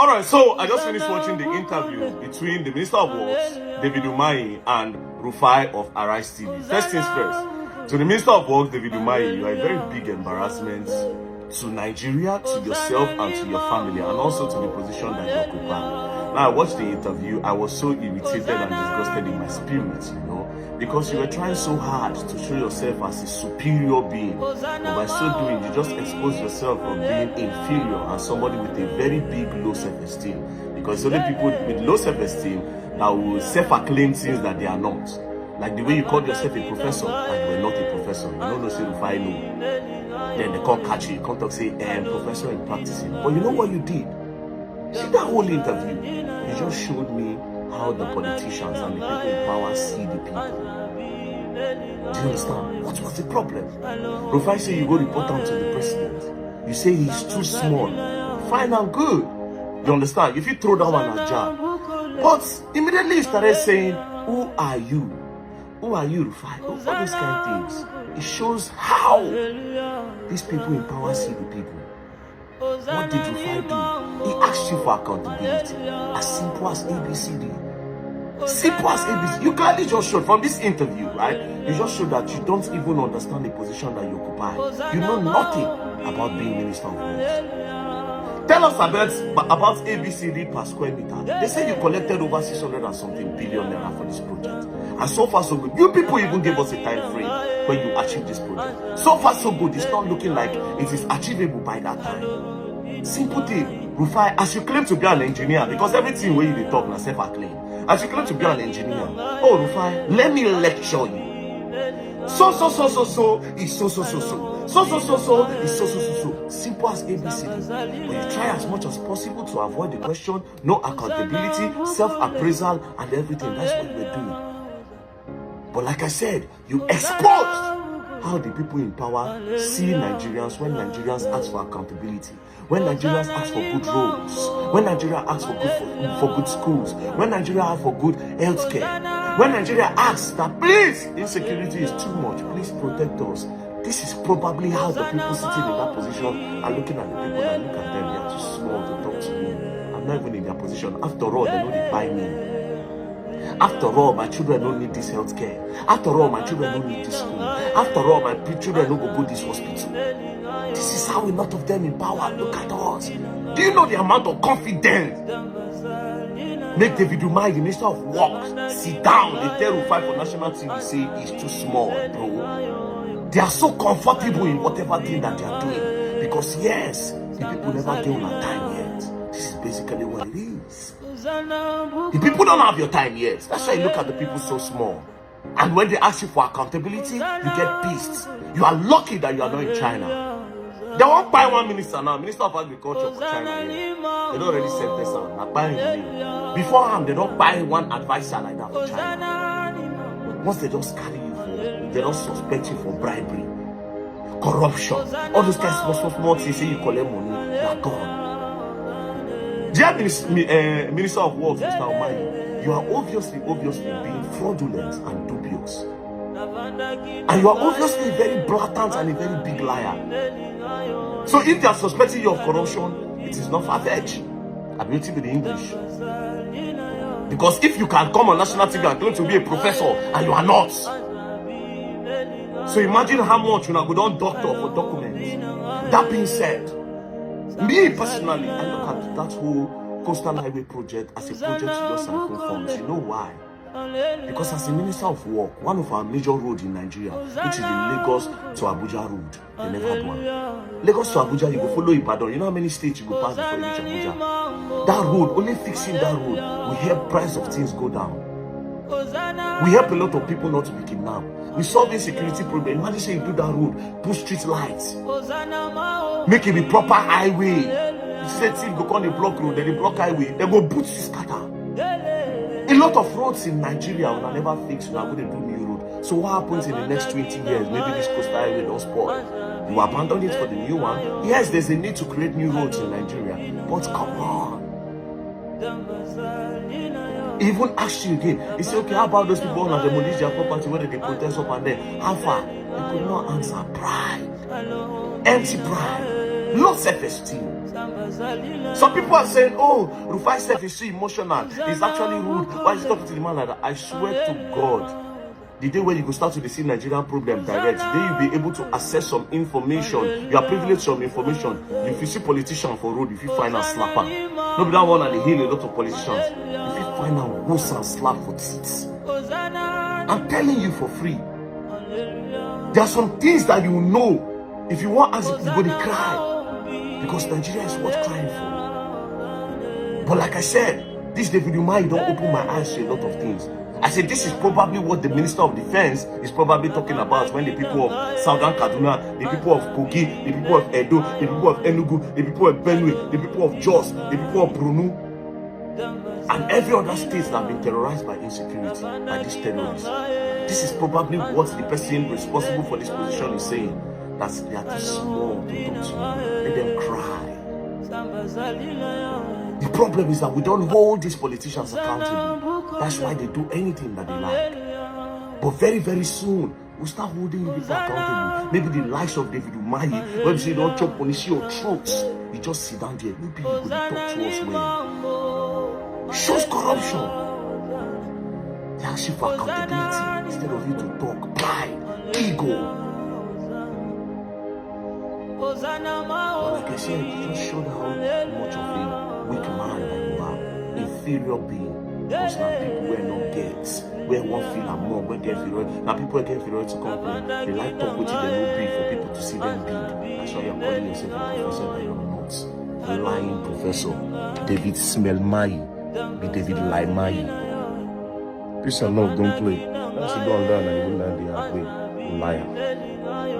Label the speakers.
Speaker 1: Alright, so I just finished watching the interview between the Minister of Works, David Umayi, and Rufai of Arise TV. First things first, to the Minister of Works, David Umayi, you are a very big embarrassment to Nigeria, to yourself, and to your family, and also to the position that you occupy. Now, I watched the interview, I was so irritated and disgusted in my spirit, because you were trying so hard to show yourself as a superior being. But by so doing, you just expose yourself from being inferior and somebody with a very big low self-esteem. Because only people with low self-esteem that will self-acclaim things that they are not. Like the way you called yourself a professor and you were not a professor. You don't know, say, Rufai, no. Then they can't catch you. You can't talk, say, professor in practicing. But you know what you did? See that whole interview? You just showed me how the politicians and the people in power see the people. Do you understand? What was the problem? Rufai say you go report down to the president. You say he's too small. Fine and good. You understand? If you throw that one at jar. But immediately you started saying, who are you? Who are you, Rufai? All those kind of things. It shows how these people in power see the people. What did Rufai do? He asked you for accountability. As simple as ABCD. Simple as ABC. You clearly just showed from this interview, right? You just showed that you don't even understand the position that you occupy. You know nothing about being Minister of Works. Tell us about ABCD per square meter. They say you collected over 600 and something billion naira for this project. And so far so good. You people even gave us a time frame when you achieve this project. So far so good. It's not looking like it is achievable by that time. Simple thing. Rufai, as you claim to be an engineer, because everything where you talk now self-acclaim. As you claim to be an engineer, oh Rufai, let me lecture you. So is so is so. Simple as ABCD. But you try as much as possible to avoid the question, no accountability, self-appraisal, and everything. That's what we're doing. But like I said, you exposed how the people in power see Nigerians when Nigerians ask for accountability, when Nigerians ask for good roads, when Nigeria asks for good schools, when Nigeria asks for good health care, when Nigeria asks that please, insecurity is too much, please protect us. This is probably how the people sitting in that position are looking at the people and look at them. They are too small to talk to me. I'm not even in their position. After all, they know they buy me. After all, my children don't need this health care. After all, my children don't need this school. After all, my children don't go to this hospital. This is how a lot of them in power look at us. Do you know the amount of confidence make David Umayi, the Minister of Works, sit down and tell Rufai for national TV say he's too small, bro? They are so comfortable in whatever thing that they are doing. Because yes, the people never give on time yet. This is basically what it is. The people don't have your time yet. That's why you look at the people so small. And when they ask you for accountability, you get pissed. You are lucky that you are not in China. They won't buy one minister now, Minister of Agriculture for China here. They don't already send this out. They're buying the beforehand, they don't buy one advisor like that for China. Once they just carry you for, they don't suspect you for bribery, corruption, all those kinds of small things. Say you collect money, you are gone. Dear Minister of Works, Mr. Umayi, you are obviously being fraudulent and dubious. And you are obviously a very blatant and a very big liar. So if they are suspecting you of corruption, it is not far-fetched. I'm waiting with the English. Because if you can come on national TV and claim to be a professor and you are not. So imagine how much you go down doctor for documents. That being said, me personally, I look at that whole coastal highway project as a project to just circumference. You know why? Because as a Minister of Work, one of our major roads in Nigeria, which is the Lagos to Abuja road, they never had one. Lagos to Abuja, you go follow Ibadan. You know how many states you go pass before you reach Abuja? That road, only fixing that road will help price of things go down. We help a lot of people not to be kidnapped. We solve insecurity problem. Imagine say you do that road, put street lights, make it a proper highway. You say things go on the block road, then the block highway, they go boot scatter. A lot of roads in Nigeria will never fix. We are going to do new road. So what happens in the next 20 years? Maybe this coastal highway don't spoil. You abandon it for the new one. Yes, there's a need to create new roads in Nigeria, but come on. Even ask you again. They say, okay, how about those people who demolish their property when they protest up and there? How far? They could not answer. Pride. Empty pride. Low self-esteem. Some people are saying, oh, Rufai self is so emotional. He's actually rude. Why is he talking to the man like that? I swear to God, the day when you go start to see Nigerian problem direct, the day you'll be able to access some information, you are privileged some information. If you see politician for road, if you find a slapper, nobody that one and they heal a lot of politicians. If you find a worse and slap for seats, I'm telling you for free. There are some things that you know. If you want as if you go to cry, because Nigeria is worth crying for. But like I said, this David Umayi don't open my eyes to a lot of things. I said this is probably what the Minister of Defense is probably talking about when the people of Southern Kaduna, the people of Kogi, the people of Edo, the people of Enugu, the people of Benue, the people of Jos, the people of Brunu, and every other state that have been terrorized by insecurity, by these terrorists. This is probably what the person responsible for this position is saying. That they are too small to talk to. Let them cry. The problem is that we don't hold these politicians accountable. That's why they do anything that they like. But very, very soon, we'll start holding you people accountable. Maybe the likes of David Umayi, when you say don't chop policy or throats, you just sit down there. Maybe you could talk to us when shows corruption. They ask you for accountability instead of you to talk. Pride, ego. But like I said, it just showed how much of a weak man that you are, inferior being. Because now people were not get, where one feel and more, where get inferior. Now people get inferior to complain. They like talk with it, they no big for people to see them big. That's why you're calling yourself a professor that you're not. A lying professor. David Smell-Mayi. Be David Lie-Mayi. Peace and love, don't play. Once you don't learn and you will learn the hard way. Liar.